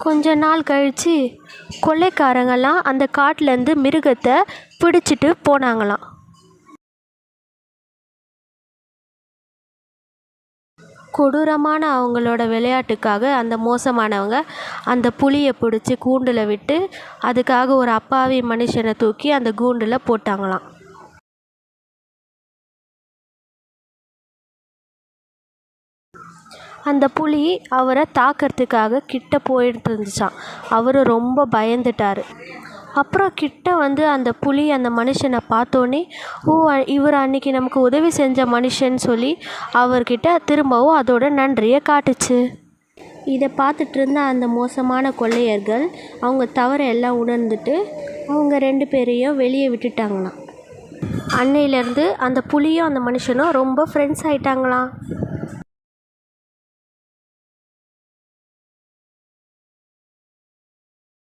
கொஞ்ச நாள் கழித்து கொள்ளைக்காரங்கெல்லாம் அந்த காட்டிலேருந்து மிருகத்தை பிடிச்சிட்டு போனாங்களாம். கொடூரமான அவங்களோட விளையாட்டுக்காக அந்த மோசமானவங்க அந்த புலியை பிடிச்சி கூண்டில் விட்டு அதுக்காக ஒரு அப்பாவி மனுஷனை தூக்கி அந்த கூண்டில் போட்டாங்களாம். அந்த புலி அவரை தாக்கிறதுக்காக கிட்ட போயிட்டு இருந்துச்சான். அவர் ரொம்ப பயந்துட்டார். அப்புறம் கிட்ட வந்து அந்த புலி அந்த மனுஷனை பார்த்தோன்னே, ஓ, இவர் அன்னைக்கு நமக்கு உதவி செஞ்ச மனுஷன் சொல்லி அவர்கிட்ட திரும்பவும் அதோட நன்றியை காட்டுச்சு. இதை பார்த்துட்டு இருந்த அந்த மோசமான கொள்ளையர்கள் அவங்க தவறை எல்லாம் உணர்ந்துட்டு அவங்க 2 பேரையும் வெளியே விட்டுட்டாங்களாம். அன்னையிலேருந்து அந்த புலியும் அந்த மனுஷனும் ரொம்ப ஃப்ரெண்ட்ஸ் ஆயிட்டாங்களாம்.